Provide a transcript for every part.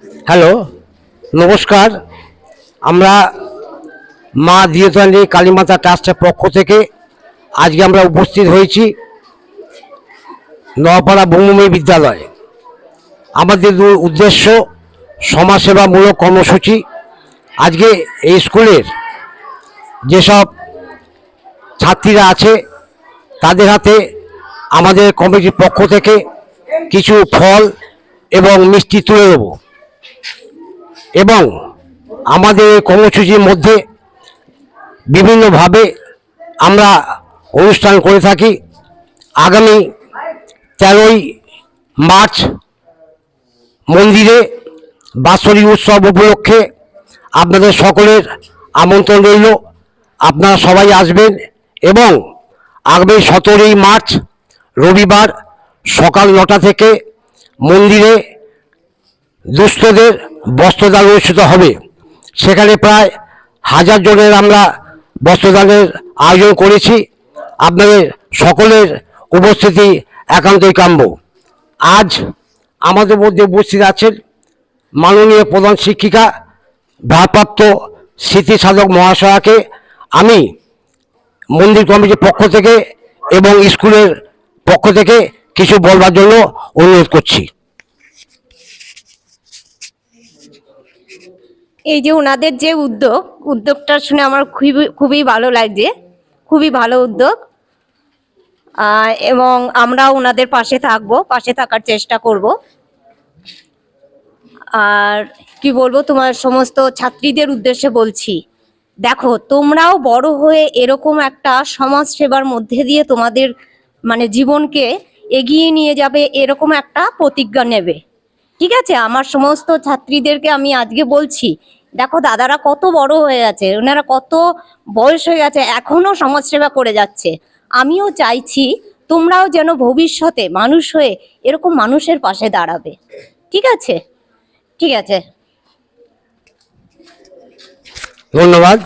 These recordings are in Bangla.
হ্যালো, নমস্কার। আমরা মা দিয়তানী কালীমাতা ট্রাস্টের পক্ষ থেকে আজকে আমরা উপস্থিত হয়েছি নওপাড়া ব্রহ্মময়ী বিদ্যালয়ে। আমাদের উদ্দেশ্য সমাজসেবামূলক কর্মসূচি। আজকে এই স্কুলের যেসব ছাত্রীরা আছে তাদের হাতে আমাদের কমিটির পক্ষ থেকে কিছু ফল এবং মিষ্টি তুলে দেব এবং আমাদের কর্মসূচির মধ্যে বিভিন্নভাবে আমরা অনুষ্ঠান করে থাকি। আগামী 13ই মার্চ মন্দিরে বাৎসরিক উৎসব উপলক্ষে আপনাদের সকলের আমন্ত্রণ রইল, আপনারা সবাই আসবেন। এবং আগামী 17ই মার্চ রবিবার সকাল 9টা থেকে মন্দিরে দুস্থদের বস্ত্রদান অনুষ্ঠিত হবে। সেখানে প্রায় 1000 জনের আমরা বস্ত্রদানের আয়োজন করেছি। আপনাদের সকলের উপস্থিতি একান্তই কাম্য। আজ আমাদের মধ্যে উপস্থিত আছেন মাননীয় প্রধান শিক্ষিকা ভারপ্রাপ্ত স্মৃতি সাধক মহাশয়াকে আমি মন্দির কমিটির পক্ষ থেকে এবং স্কুলের পক্ষ থেকে কিছু বলবার জন্য অনুরোধ করছি। এই যে ওনাদের যে উদ্যোগটা শুনে আমার খুবই ভালো লাগছে, খুবই ভালো উদ্যোগ। এবং আমরা ওনাদের পাশে থাকার চেষ্টা করব। আর কি বলবো, তোমার সমস্ত ছাত্রীদের উদ্দেশ্যে বলছি, দেখো তোমরাও বড় হয়ে এরকম একটা সমাজ সেবার মধ্যে দিয়ে তোমাদের জীবনকে এগিয়ে নিয়ে যাবে, এরকম একটা প্রতিজ্ঞা নেবে। ঠিক আছে, আমার সমস্ত ছাত্রীদেরকে আমি আজকে বলছি, দেখো দাদারা কত বড় হয়ে গেছে, ওনারা কত বয়স হয়ে গেছে, এখনো সমাজসেবা করে যাচ্ছে। আমিও চাইছি তোমরাও যেন ভবিষ্যতে মানুষ হয়ে এরকম মানুষের পাশে দাঁড়াবে। ঠিক আছে, ঠিক আছে, ধন্যবাদ।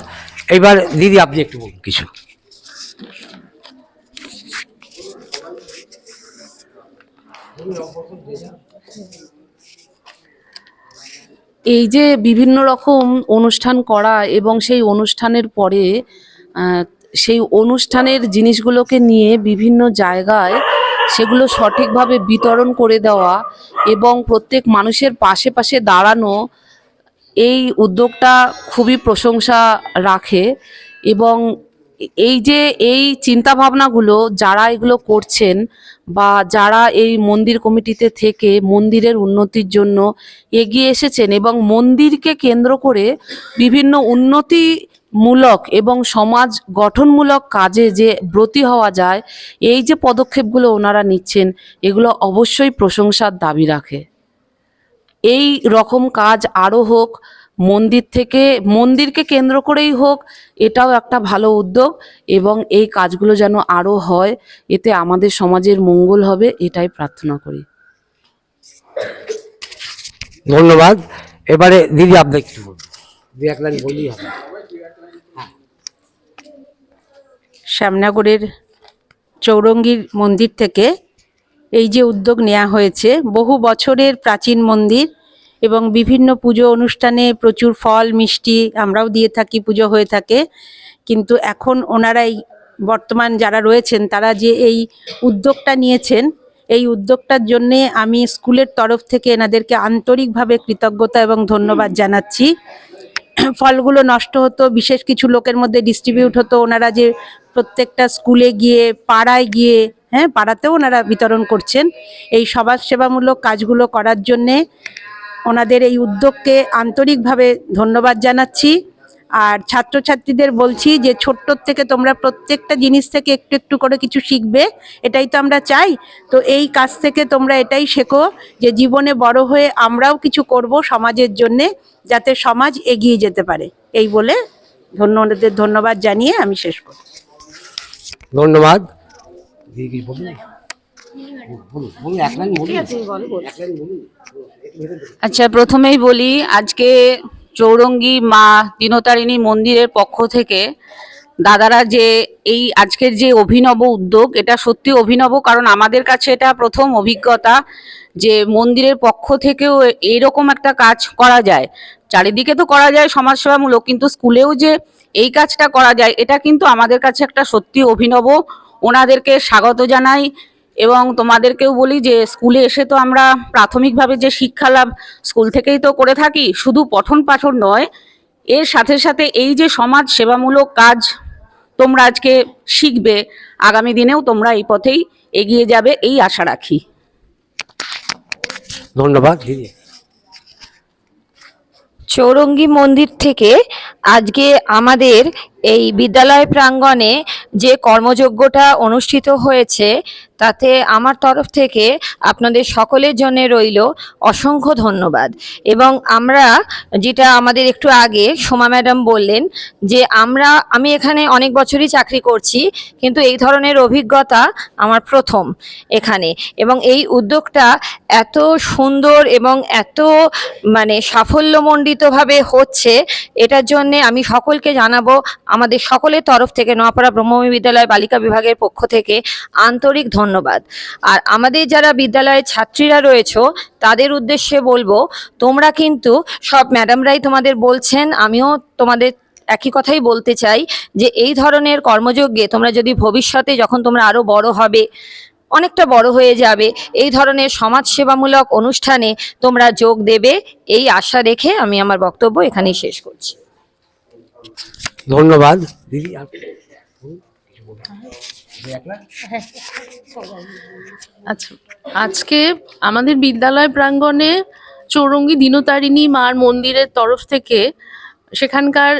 এবার দিদি আপনি একটু বলুন কিছু। এই যে বিভিন্ন রকম অনুষ্ঠান করা এবং সেই অনুষ্ঠানের পরে সেই অনুষ্ঠানের জিনিসগুলোকে নিয়ে বিভিন্ন জায়গায় সেগুলো সঠিকভাবে বিতরণ করে দেওয়া এবং প্রত্যেক মানুষের পাশে পাশে দাঁড়ানো, এই উদ্যোগটা খুবই প্রশংসা রাখে। এবং এই চিন্তাভাবনাগুলো যারা এগুলো করছেন বা যারা এই মন্দির কমিটিতে থেকে মন্দিরের উন্নতির জন্য এগিয়ে এসেছেন এবং মন্দিরকে কেন্দ্র করে বিভিন্ন উন্নতিমূলক এবং সমাজ গঠনমূলক কাজে যে ব্রতী হওয়া যায়, এই যে পদক্ষেপগুলো ওনারা নিচ্ছেন এগুলো অবশ্যই প্রশংসার দাবি রাখে। এই রকম কাজ আরও হোক, মন্দিরকে কেন্দ্র করেই হোক, এটাও একটা ভালো উদ্যোগ এবং এই কাজগুলো যেন আরও হয়, এতে আমাদের সমাজের মঙ্গল হবে, এটাই প্রার্থনা করি। ধন্যবাদ। এবারে দিদি আপনি একটু বলুন, এক লাইন বললেই হবে। শ্যামনগরের চৌরঙ্গীর মন্দির থেকে এই যে উদ্যোগ নেওয়া হয়েছে, বহু বছরের প্রাচীন মন্দির এবং বিভিন্ন পুজো অনুষ্ঠানে প্রচুর ফল মিষ্টি আমরাও দিয়ে থাকি, পুজো হয়ে থাকে। কিন্তু এখন ওনারাই বর্তমান যারা রয়েছেন তারা যে এই উদ্যোগটা নিয়েছেন, এই উদ্যোগটার জন্যে আমি স্কুলের তরফ থেকে এনাদেরকে আন্তরিকভাবে কৃতজ্ঞতা এবং ধন্যবাদ জানাচ্ছি। ফলগুলো নষ্ট হতো, বিশেষ কিছু লোকের মধ্যে ডিস্ট্রিবিউট হতো, ওনারা যে প্রত্যেকটা স্কুলে গিয়ে পাড়ায় গিয়ে পাড়াতেও ওনারা বিতরণ করছেন। এই সমাজ সেবামূলক কাজগুলো করার জন্যে ওনাদের এই উদ্যোগকে আন্তরিকভাবে ধন্যবাদ জানাচ্ছি। আর ছাত্রছাত্রীদের বলছি যে ছোট্ট থেকে তোমরা প্রত্যেকটা জিনিস থেকে একটু একটু করে কিছু শিখবে, এটাই তো আমরা চাই। তো এই কাজ থেকে তোমরা এটাই শেখো যে জীবনে বড় হয়ে আমরাও কিছু করব সমাজের জন্যে, যাতে সমাজ এগিয়ে যেতে পারে। এই বলে ওনাদের ধন্যবাদ জানিয়ে আমি শেষ করি। ধন্যবাদ। আচ্ছা, প্রথমেই বলি, আজকে চৌরঙ্গী মা দিনতারিণী মন্দিরের পক্ষ থেকে দাদারা যে এই আজকের যে অভিনব উদ্যোগ, এটা সত্যি অভিনব, কারণ আমাদের কাছে এটা প্রথম অভিজ্ঞতা যে মন্দিরের পক্ষ থেকেও এইরকম একটা কাজ করা যায়। চারিদিকে তো করা যায় সমাজসেবামূলক, কিন্তু স্কুলেও যে এই কাজটা করা যায় এটা কিন্তু আমাদের কাছে একটা সত্যি অভিনব। ওনাদেরকে স্বাগত জানাই। এবং তোমাদেরকেও বলি যে স্কুলে এসে তো আমরা প্রাথমিকভাবে যে শিক্ষা লাভ স্কুল থেকেই তো করে থাকি, শুধু পঠন পাঠন নয়, এর সাথে সাথে এই যে সমাজ সেবামূলক কাজ তোমরা আজকে শিখবে, আগামী দিনেও তোমরা এই পথেই এগিয়ে যাবে এই আশা রাখি। ধন্যবাদ দিদি। চৌরঙ্গী মন্দির থেকে আজকে আমাদের এই বিদ্যালয় প্রাঙ্গণে যে কর্মযজ্ঞটা অনুষ্ঠিত হয়েছে, তাতে আমার তরফ থেকে আপনাদের সকলের জন্য রইল অসংখ্য ধন্যবাদ। এবং আমরা যেটা আমাদের একটু আগে সোমা ম্যাডাম বললেন যে আমি এখানে অনেক বছরই চাকরি করছি, কিন্তু এই ধরনের অভিজ্ঞতা আমার প্রথম এখানে। এবং এই উদ্যোগটা এত সুন্দর এবং এত মানে সাফল্যমণ্ডিতভাবে হচ্ছে, এটার জন্য আমি সকলকে জানাবো আমাদের সকলের তরফ থেকে, নোয়াপাড়া ব্রহ্মময়ী বিদ্যালয় বালিকা বিভাগের পক্ষ থেকে আন্তরিক ধন্যবাদ। আর আমাদের যারা বিদ্যালয়ের ছাত্রীরা রয়েছো তাদের উদ্দেশ্যে বলবো, তোমরা কিন্তু সব ম্যাডামরাই তোমাদের বলছেন, আমিও তোমাদের একই কথাই বলতে চাই যে এই ধরনের কর্মযজ্ঞে তোমরা যদি ভবিষ্যতে যখন তোমরা আরো বড় হবে, অনেকটা বড় হয়ে যাবে, এই ধরনের সমাজসেবামূলক অনুষ্ঠানে তোমরা যোগ দেবে, এই আশা রেখে আমি আমার বক্তব্য এখানেই শেষ করছি। ধন্যবাদ দিদি। আচ্ছা, আজকে আমাদের বিদ্যালয় প্রাঙ্গণে চৌরঙ্গী দিনতারিণী মার মন্দিরের তরফ থেকে সেখানকার